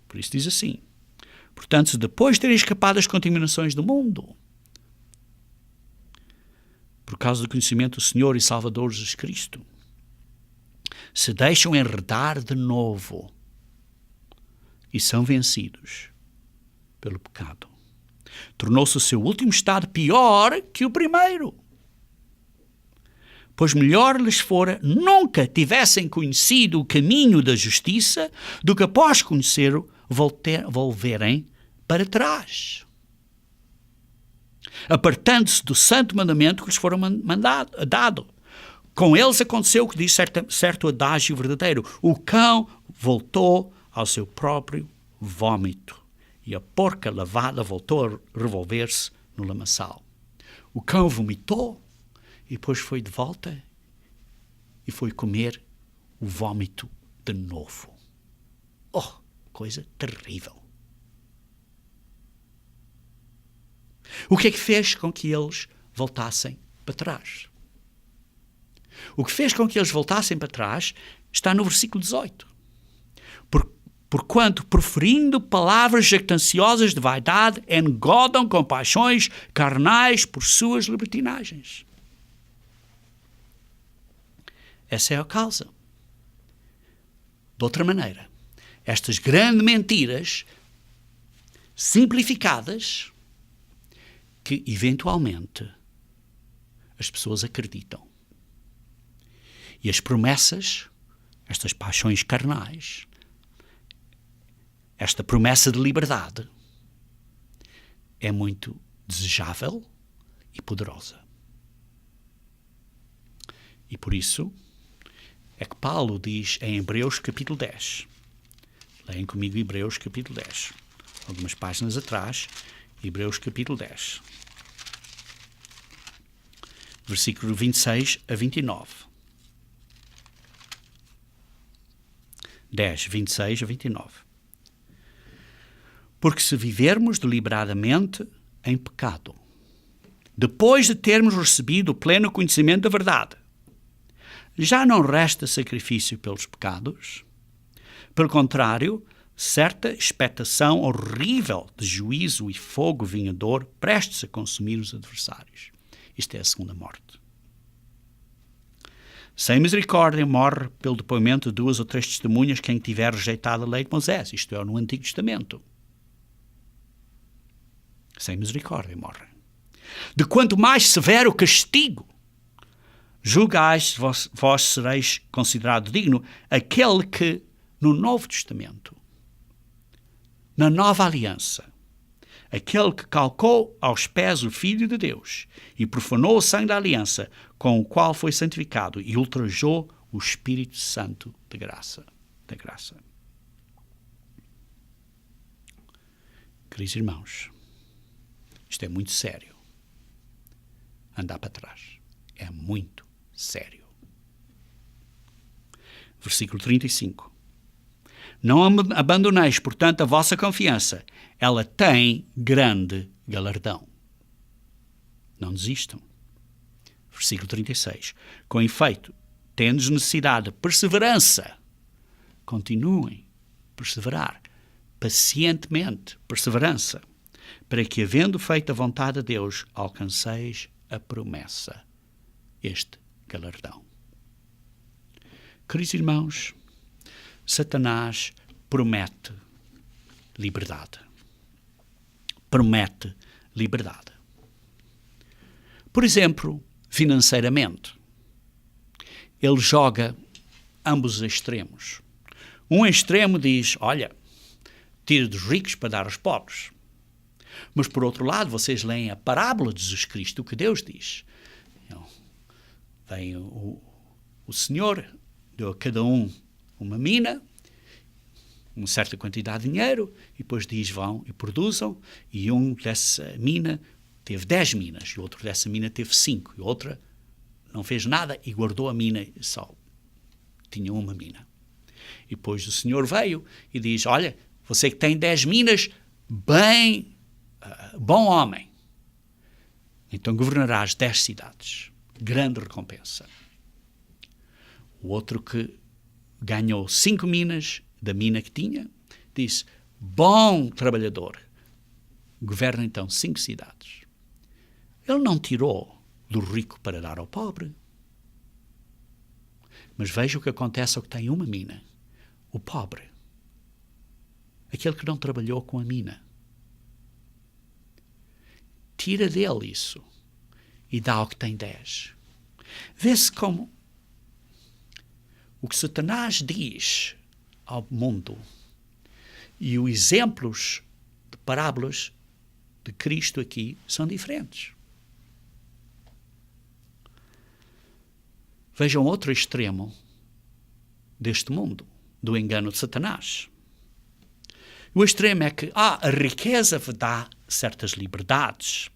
Por isso diz assim: portanto, se depois de terem escapado das contaminações do mundo, por causa do conhecimento do Senhor e Salvador Jesus Cristo, se deixam enredar de novo e são vencidos pelo pecado, tornou-se o seu último estado pior que o primeiro. Pois melhor lhes fora nunca tivessem conhecido o caminho da justiça do que após conhecer-o volverem para trás, apartando-se do santo mandamento que lhes fora dado. Com eles aconteceu o que diz certo adágio verdadeiro: o cão voltou ao seu próprio vômito e a porca lavada voltou a revolver-se no lamaçal. O cão vomitou e depois foi de volta e foi comer o vômito de novo. Oh, coisa terrível. O que é que fez com que eles voltassem para trás? O que fez com que eles voltassem para trás está no versículo 18. Porquanto, proferindo palavras jactanciosas de vaidade, engodam com paixões carnais por suas libertinagens. Essa é a causa. De outra maneira, estas grandes mentiras simplificadas que, eventualmente, as pessoas acreditam. E as promessas, estas paixões carnais, esta promessa de liberdade é muito desejável e poderosa. E por isso é que Paulo diz em Hebreus capítulo 10. Leem comigo Hebreus capítulo 10. Algumas páginas atrás, Hebreus capítulo 10. Versículo 26 a 29. 10, 26 a 29. Porque se vivermos deliberadamente em pecado, depois de termos recebido o pleno conhecimento da verdade, já não resta sacrifício pelos pecados. Pelo contrário, certa expectação horrível de juízo e fogo vingador prestes a consumir os adversários. Isto é a segunda morte. Sem misericórdia morre pelo depoimento de 2 ou 3 testemunhas quem tiver rejeitado a lei de Moisés. Isto é no Antigo Testamento. Sem misericórdia morre. De quanto mais severo castigo julgais, vós sereis considerado digno, aquele que no Novo Testamento, na Nova Aliança, aquele que calcou aos pés o Filho de Deus e profanou o sangue da aliança com o qual foi santificado e ultrajou o Espírito Santo da graça. Queridos irmãos, isto é muito sério. Andar para trás é muito sério. Versículo 35. Não abandoneis, portanto, a vossa confiança. Ela tem grande galardão. Não desistam. Versículo 36. Com efeito, tendes necessidade de perseverança. Continuem a perseverar. Pacientemente, perseverança. Para que, havendo feito a vontade de Deus, alcanceis a promessa. Este galardão. Queridos irmãos, Satanás promete liberdade. Promete liberdade. Por exemplo, financeiramente. Ele joga ambos os extremos. Um extremo diz, olha, tira dos ricos para dar aos pobres. Mas, por outro lado, vocês leem a parábola de Jesus Cristo, o que Deus diz. Vem o Senhor, deu a cada um uma mina, uma certa quantidade de dinheiro, e depois diz, vão e produzam, e um dessa mina teve 10 minas, e o outro dessa mina teve 5, e outra não fez nada e guardou a mina só. tinha uma mina. E depois o Senhor veio e diz, olha, você que tem 10 minas, bem, bom homem. Então governarás 10 cidades. Grande recompensa. O outro que ganhou 5 minas da mina que tinha, disse, bom trabalhador, governa então 5 cidades. Ele não tirou do rico para dar ao pobre. Mas veja o que acontece ao que tem uma mina. O pobre. Aquele que não trabalhou com a mina. Tira dele isso e dá ao que tem 10. Vê-se como o que Satanás diz ao mundo e os exemplos de parábolas de Cristo aqui são diferentes. Vejam outro extremo deste mundo, do engano de Satanás. O extremo é que a riqueza dá certas liberdades.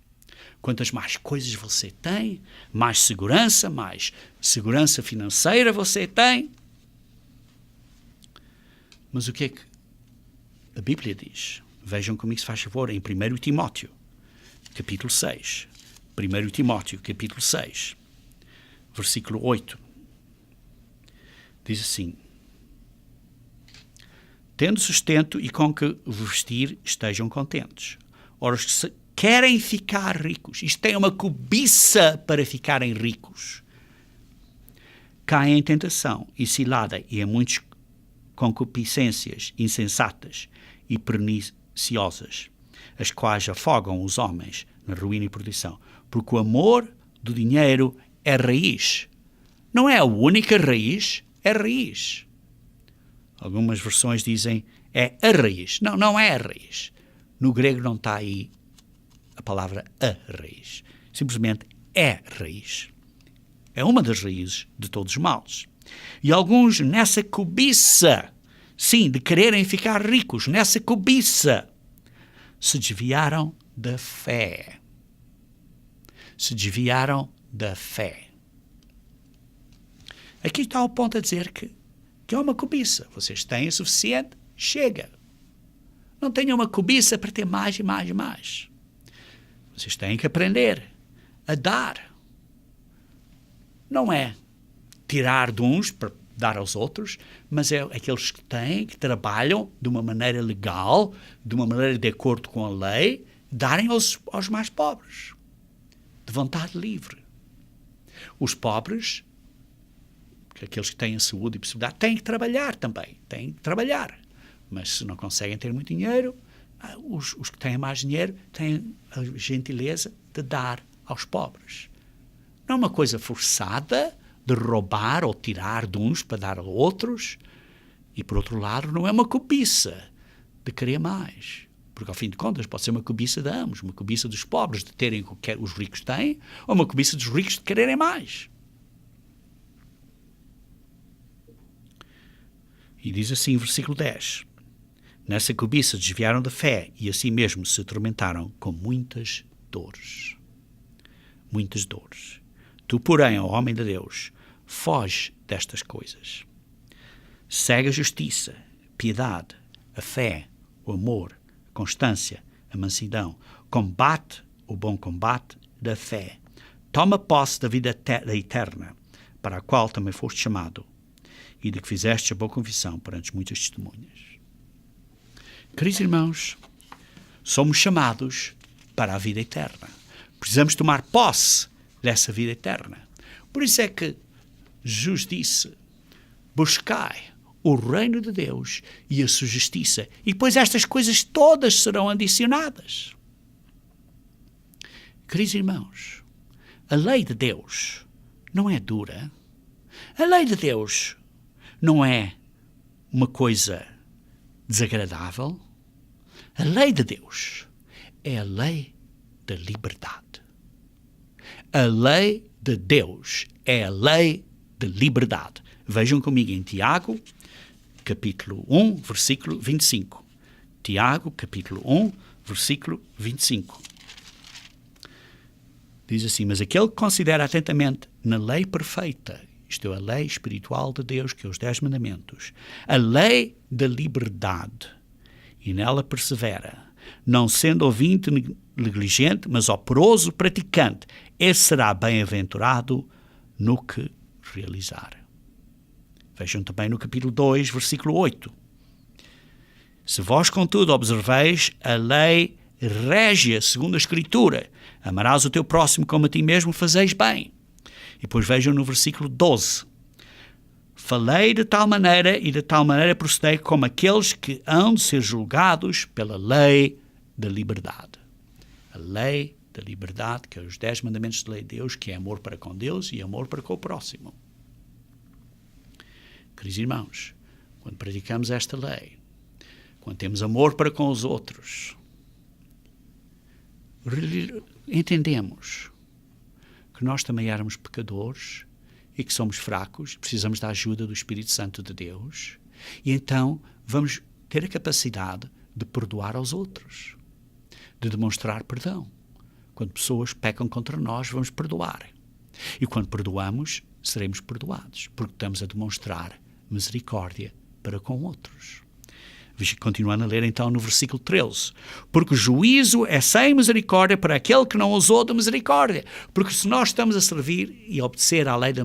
Quantas mais coisas você tem, mais segurança financeira você tem. Mas o que é que a Bíblia diz? Vejam comigo, se faz favor, em 1 Timóteo, capítulo 6. 1 Timóteo, capítulo 6, versículo 8. Diz assim, tendo sustento e com que vestir estejam contentes. Ora, os que querem ficar ricos, isto tem uma cobiça para ficarem ricos, caem em tentação e cilada e em muitas concupiscências insensatas e perniciosas, as quais afogam os homens na ruína e perdição, porque o amor do dinheiro é raiz. Não é a única raiz, é raiz. Algumas versões dizem é a raiz. Não, não é a raiz. No grego não está aí a palavra a raiz. Simplesmente é raiz. É uma das raízes de todos os males. E alguns nessa cobiça, sim, de quererem ficar ricos, nessa cobiça, se desviaram da fé. Se desviaram da fé. Aqui está o ponto a dizer que é uma cobiça. Vocês têm o suficiente, chega. Não tenham uma cobiça para ter mais e mais e mais. Vocês têm que aprender a dar. Não é tirar de uns para dar aos outros, mas é aqueles que têm, que trabalham de uma maneira legal, de uma maneira de acordo com a lei, darem aos mais pobres. De vontade livre. Os pobres, aqueles que têm saúde e possibilidade, têm que trabalhar também. Têm que trabalhar. Mas se não conseguem ter muito dinheiro, os que têm mais dinheiro têm a gentileza de dar aos pobres. Não é uma coisa forçada de roubar ou tirar de uns para dar a outros. E, por outro lado, não é uma cobiça de querer mais. Porque, ao fim de contas, pode ser uma cobiça de ambos. Uma cobiça dos pobres de terem o que os ricos têm, ou uma cobiça dos ricos de quererem mais. E diz assim, versículo 10. Nessa cobiça desviaram da fé e assim mesmo se atormentaram com muitas dores. Muitas dores. Tu, porém, ó homem de Deus, foge destas coisas. Segue a justiça, a piedade, a fé, o amor, a constância, a mansidão. Combate o bom combate da fé. Toma posse da vida eterna, para a qual também foste chamado, e de que fizeste a boa confissão perante muitas testemunhas. Queridos irmãos, somos chamados para a vida eterna. Precisamos tomar posse dessa vida eterna. Por isso é que Jesus disse, buscai o reino de Deus e a sua justiça, e depois estas coisas todas serão adicionadas. Queridos irmãos, a lei de Deus não é dura. A lei de Deus não é uma coisa desagradável. A lei de Deus é a lei da liberdade. A lei de Deus é a lei de liberdade. Vejam comigo em Tiago, capítulo 1, versículo 25. Tiago, capítulo 1, versículo 25. Diz assim, mas aquele que considera atentamente na lei perfeita, isto é, a lei espiritual de Deus, que é os 10 mandamentos, a lei da liberdade, e nela persevera, não sendo ouvinte negligente, mas operoso praticante, esse será bem-aventurado no que realizar. Vejam também no capítulo 2, versículo 8. Se vós, contudo, observeis a lei régia segundo a Escritura, amarás o teu próximo como a ti mesmo, fazeis bem. E depois vejam no versículo 12. Falei de tal maneira e de tal maneira procedei como aqueles que hão de ser julgados pela lei da liberdade. A lei da liberdade, que é os 10 mandamentos da lei de Deus, que é amor para com Deus e amor para com o próximo. Queridos irmãos, quando praticamos esta lei, quando temos amor para com os outros, entendemos que nós também éramos pecadores e que somos fracos, precisamos da ajuda do Espírito Santo de Deus, e então vamos ter a capacidade de perdoar aos outros, de demonstrar perdão. Quando pessoas pecam contra nós, vamos perdoar. E quando perdoamos, seremos perdoados, porque estamos a demonstrar misericórdia para com outros. Continuando a ler então no versículo 13. Porque o juízo é sem misericórdia para aquele que não usou da misericórdia. Porque se nós estamos a servir e a obedecer à lei da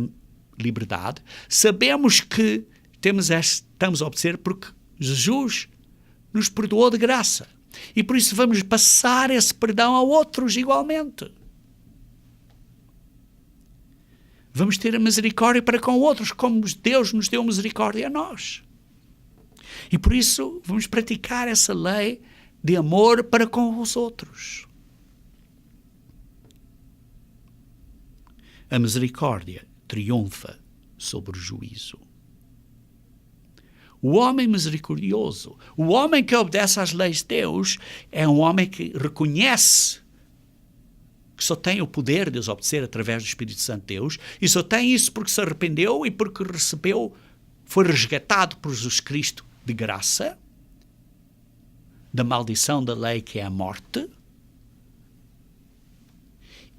liberdade, sabemos que estamos a obedecer porque Jesus nos perdoou de graça. E por isso vamos passar esse perdão a outros igualmente. Vamos ter a misericórdia para com outros, como Deus nos deu misericórdia a nós. E por isso vamos praticar essa lei de amor para com os outros. A misericórdia triunfa sobre o juízo. O homem misericordioso, o homem que obedece às leis de Deus, é um homem que reconhece que só tem o poder de os obedecer através do Espírito Santo de Deus, e só tem isso porque se arrependeu e porque foi resgatado por Jesus Cristo de graça, da maldição da lei que é a morte,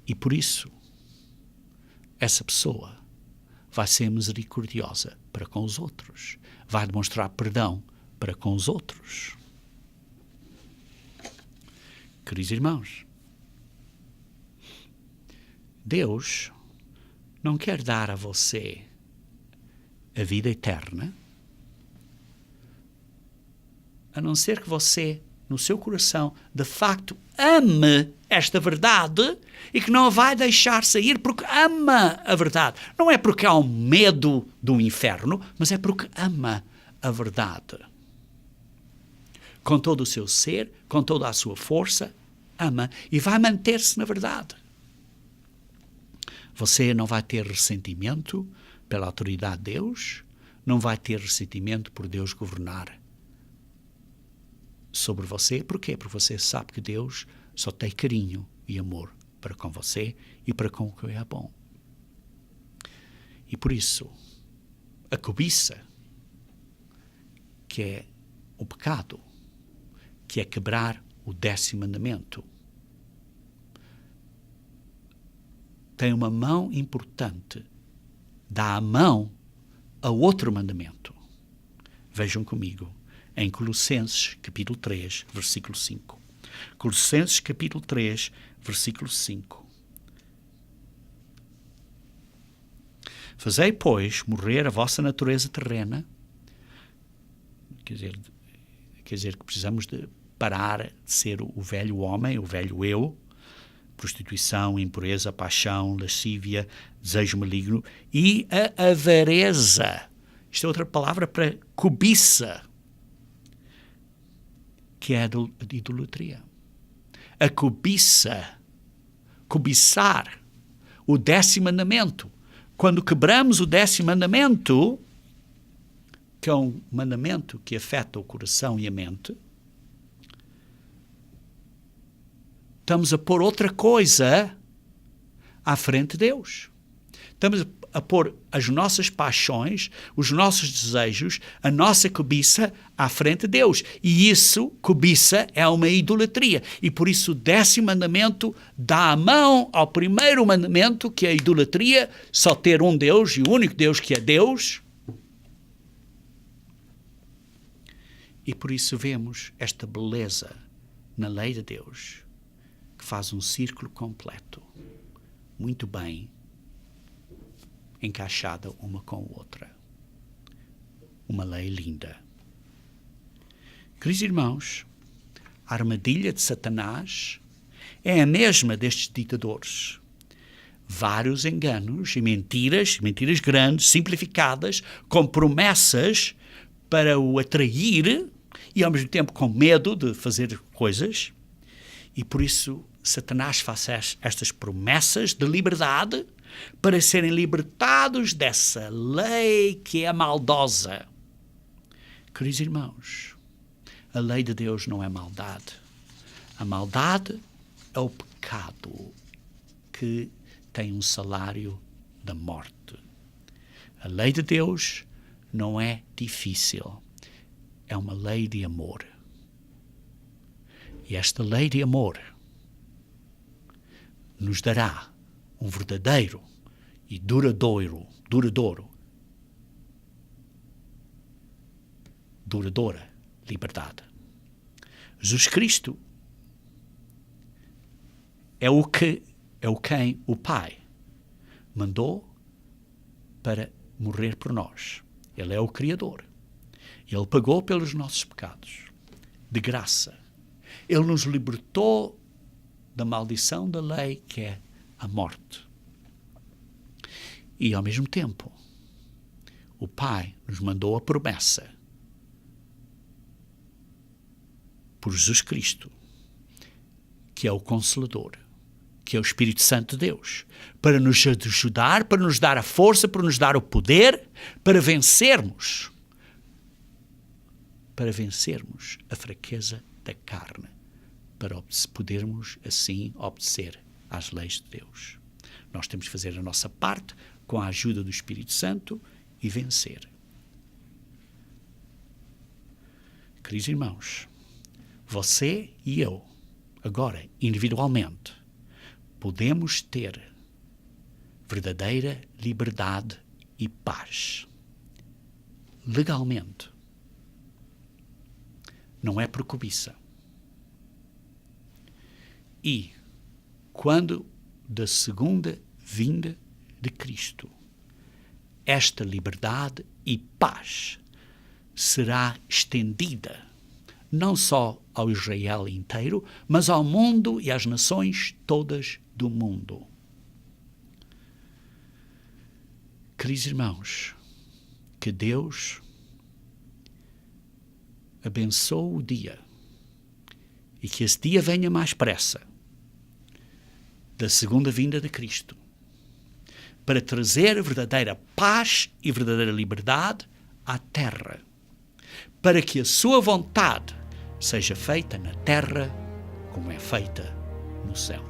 e por isso essa pessoa vai ser misericordiosa para com os outros, vai demonstrar perdão para com os outros. Queridos irmãos, Deus não quer dar a você a vida eterna, a não ser que você, no seu coração, de facto ame esta verdade e que não a vai deixar sair porque ama a verdade. Não é porque há um medo do inferno, mas é porque ama a verdade. Com todo o seu ser, com toda a sua força, ama e vai manter-se na verdade. Você não vai ter ressentimento pela autoridade de Deus, não vai ter ressentimento por Deus governar sobre você. Porquê? Porque você sabe que Deus só tem carinho e amor para com você e para com o que é bom. E por isso, a cobiça, que é o pecado, que é quebrar o 10º mandamento, tem uma mão importante, dá a mão a outro mandamento. Vejam comigo, em Colossenses, capítulo 3, versículo 5. Colossenses, capítulo 3, versículo 5. Fazei, pois, morrer a vossa natureza terrena. Quer dizer que precisamos de parar de ser o velho homem, o velho eu, prostituição, impureza, paixão, lascívia, desejo maligno e a avareza. Isto é outra palavra para cobiça, que é a idolatria. A cobiça, cobiçar o 10º mandamento. Quando quebramos o 10º mandamento, que é um mandamento que afeta o coração e a mente, estamos a pôr outra coisa à frente de Deus. Estamos a pôr as nossas paixões, os nossos desejos, a nossa cobiça à frente de Deus. E isso, cobiça, é uma idolatria. E por isso o 10º mandamento dá a mão ao primeiro mandamento, que é a idolatria, só ter um Deus e o único Deus que é Deus. E por isso vemos esta beleza na lei de Deus, que faz um círculo completo, muito bem encaixada uma com a outra. Uma lei linda. Queridos irmãos, a armadilha de Satanás é a mesma destes ditadores. Vários enganos e mentiras grandes, simplificadas, com promessas para o atrair e ao mesmo tempo com medo de fazer coisas. E por isso Satanás faz estas promessas de liberdade para serem libertados dessa lei que é maldosa. Queridos irmãos, a lei de Deus não é maldade. A maldade é o pecado que tem um salário da morte. A lei de Deus não é difícil. É uma lei de amor. E esta lei de amor nos dará um verdadeiro e duradoura liberdade. Jesus Cristo é quem o Pai mandou para morrer por nós. Ele é o Criador. Ele pagou pelos nossos pecados, de graça. Ele nos libertou da maldição da lei, que é a morte. E, ao mesmo tempo, o Pai nos mandou a promessa por Jesus Cristo, que é o Consolador, que é o Espírito Santo de Deus, para nos ajudar, para nos dar a força, para nos dar o poder, para vencermos a fraqueza da carne, para podermos assim obedecer às leis de Deus. Nós temos que fazer a nossa parte com a ajuda do Espírito Santo e vencer. Queridos irmãos, você e eu, agora, individualmente, podemos ter verdadeira liberdade e paz. Legalmente. Não é por cobiça. E, quando da segunda vinda de Cristo, esta liberdade e paz será estendida não só ao Israel inteiro, mas ao mundo e às nações todas do mundo. Queridos irmãos, que Deus abençoe o dia e que esse dia venha mais pressa da segunda vinda de Cristo, para trazer verdadeira paz e verdadeira liberdade à terra, para que a sua vontade seja feita na terra como é feita no céu.